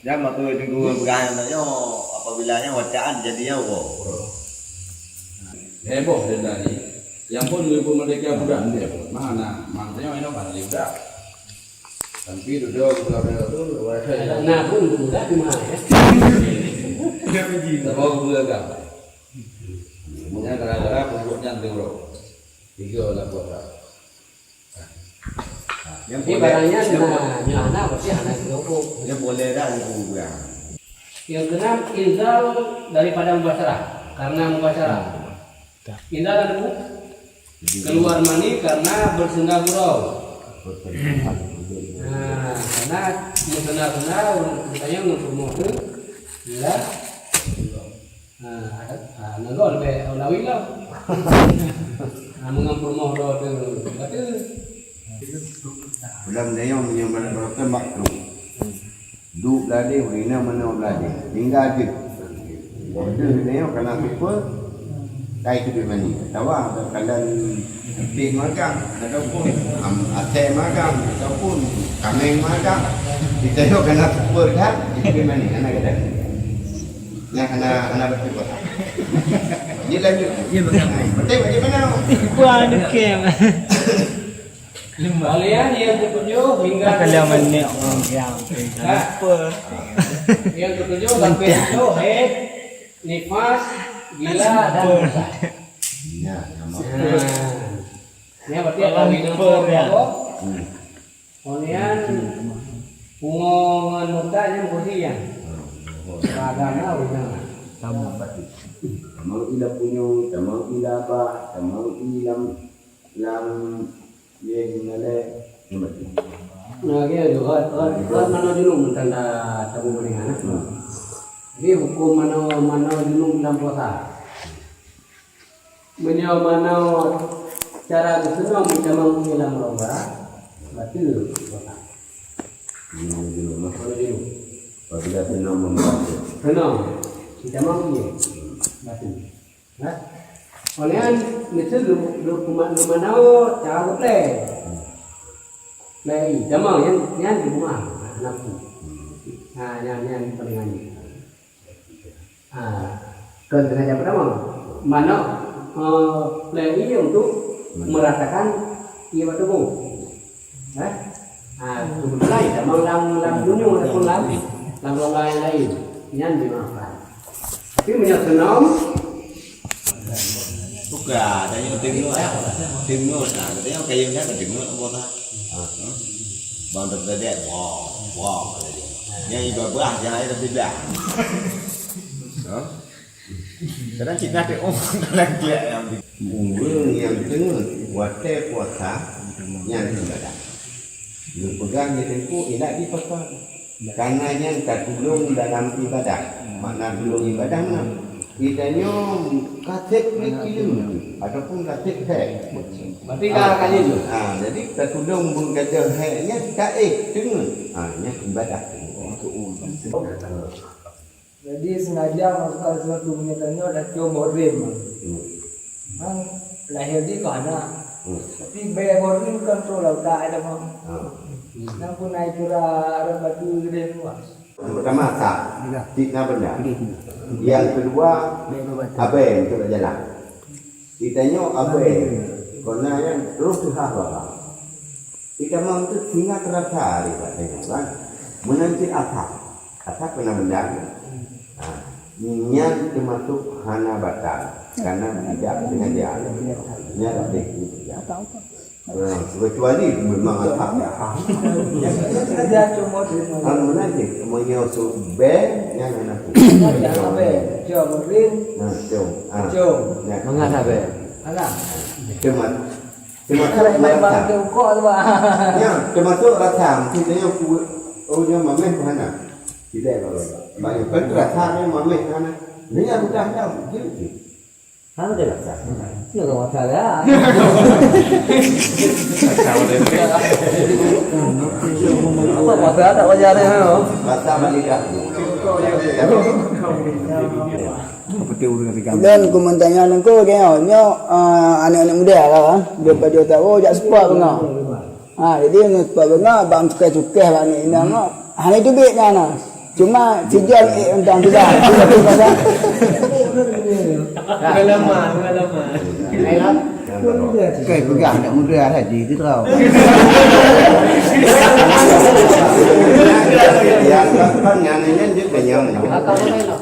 Jangan tu tunggu pegangan tanya apabila wacaan jadinya kok. Heboh dia tadi. Yang pun lebih merdeka budak dia. Mana? Maknanya ini balik budak. Tapi duduk tu, Nah pun budak di mana ya? tak mau budak kan? Punya gara-gara pokoknya tu. Tiga lah buat. Yang Ini barangnya anak berarti anak kelompok. Yang boleh dah tunggu pegang. Yang keenam inzal daripada mubasyarah karena mubasyarah. Inzal dan keluar mani karena bersendah gurau. Nah, karena bersendah-sendah katanya untuk motor, ya. Nah, nagol be ulawi lah. Mengampur mohon tu, betul. Belum dia yang menyembah berapa makhluk. Duk beladi, urina mana beladi. Tinggal je. Ada dia kena lupa. Kai tu di mana? Tahu kadang pig makan, ataupun ate makan, ataupun kambing makan. Kita tu kena lupa dah. Di mana? Anak kita. Yang kena bertukar. Dia lanjut. Dia mengapai. Betul bagaimana? Buat dekem. Kalian yang ketujuh hingga Kalau menek orang yang apa? yang ketujuh sampai itu haid, nifas, gila dan dosa. Ya, nama. Ini berarti ada minum pokok. Kemudian pungongan mutanya kemudian agama udah. Tamu pasti. Mau ilah punya, mau ilah apa, mau ilah yang Nah, dia juga mana dulu mentanda tamu mendingan. Jadi hukum mana dulu dalam puasa. Menyo mana cara kesenang kita mengilang roba, batil puasa. dulu mah. Kalau dulu, Apabila senang membaca. senang kita mengilang batil. Nah, olehkan misal lu mana cara play. Play, jamang yang di rumah anakku. Nah, yang paling ini. Kan sengaja pertama mana play ini untuk merasakan ia betul. Kemudian jamang lam dunia ataupun lam longga yang lain yang dimaafkan. Tapi menyat senang. Bukan, ada yang timur nah, katanya kayu nya ke timur apa tak? Bang terdekat, wow, yang ibu buah yang ada tidak. Sekarang kita ada dalam dia yang tengah puasa yang tidak. Yang pegang di tempu tidak dipakai. Karena yang tertulung dalam ibadah, makna tulung ibadah mana? Kitanya katik itu ataupun katik hek. Berarti kali itu. Jadi tertulung berkata heknya kaik dengan. Nya ibadah. Jadi sengaja masuk suatu menyatakan ada comorim. Lahir di mana? Tapi behorim kontrol tak ada mah. Nampun naik curah batu gede luas. Pertama tak, fitnah benda. Yang kedua, aben itu jalan. Kitanya aben, karena yang terus dihalang. Kita mau itu hingga terasa hari kan. Menanti atap kena benda. Yang termasuk hana batal, karena tidak dengan dia. Ini ada kecuali memang atapnya. Ada comorim. Nanti menyusul ben yang enak. Ada apa? Comorim. Mengapa be? Ada. Cuma Kalau memang kok tu bah. ya, cuma tu rasa kita yang punya mameh mana? Tidak kalau banyak kan rasanya mameh mana? Ini yang sudah tahu gitu. Mana dia rasa? Ya kau salah. Apa masa tak wajar ni? Rasa malika. Dan komentarnya lengkau kayaknya anak-anak muda lah daripada dia tahu jak sepak bengah. Jadi ni sepak bengah bang cukai-cukai lah ni. Hanya tu baiknya nah. Cuma si John undang juga. Itu pasal. Pengalaman. Baiklah. Kai pegang anak muda tadi tu tau. Yang kan nyanyian dia kenyang. Kakak boleh lah.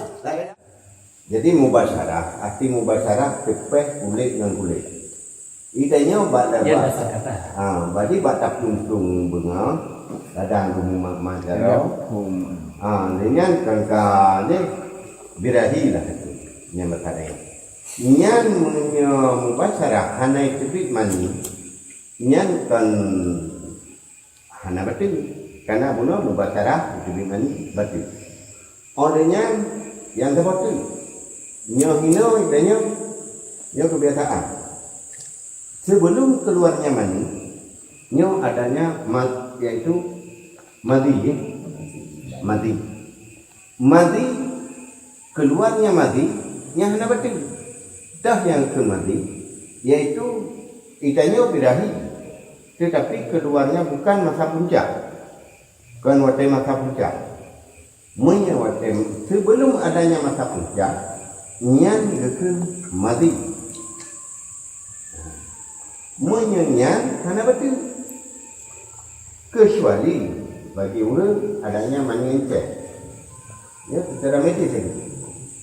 Jadi mubasyarah, arti mubasyarah cepeh kulit dengan kulit. Idenya bak Dia dapat. dasar kata. Badi bak tak tung bunga, kadang rumah masyarakat. Dengan kangka ni birahi lah itu. Yang berkata Nyan mubasyarah hanai tebit mani. Nyan kan hana betul. Karena bunuh mubasyarah tebit mani betul. Olehnya yang terbetul. Nyo hino idanya nyo kebiasaan. Sebelum keluarnya mani, nyo adanya yaitu madi. Madi keluarnya madi yang hana betul. Dah yang ke madi yaitu idanya birahi. Tetapi keluarnya bukan masa puncak. Bukan waktu masa puncak. Sebelum adanya masa puncak, nyan ke madi. Menyanyian karena betul. Kecuali bagi orang adanya mani encer. Ya, secara medis ini.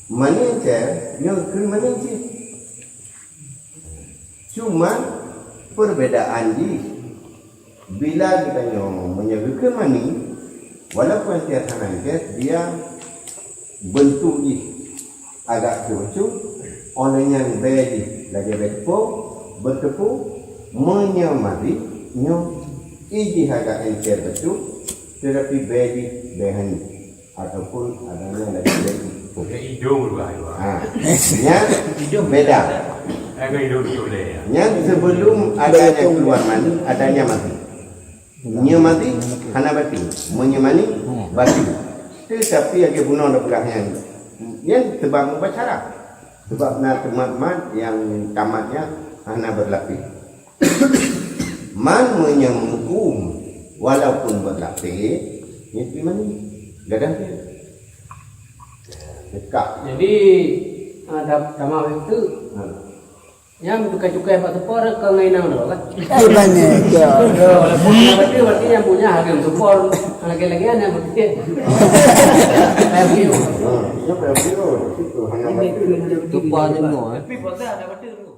Mani encer, yang ke mani encer. Cuma perbezaan di bila kita menyebutkan mani, walaupun dia tanah dia bentuk ni agak kerucut, olehnya bedi lagi bertepu menyamari iji agak encer betul, tetapi bedi behani ataupun adanya lagi bedi. Hidung juga itu. Nya beda. Agak hidung boleh. Nya sebelum adanya keluar mani, adanya mati. Nya mati, hana bati. Menyemani bati. Tetapi agak bunuh dah belakang. Yang sebab mubasyarah. Sebab nak teman-teman yang tamatnya hana berlapis. Man menyemkum walaupun berlapis, ini mana? Gadah dia. Dekat. Jadi ada sama itu yang cukai-cukai pak sepor ke ngainang dulu kan. Itu banyak. Walaupun berarti yang punya harga sepor lagi-lagi yang berarti. Kayak begitu. Ya, perlu. Itu hana bati. Tupa tengok Tapi pasal ada betul tu.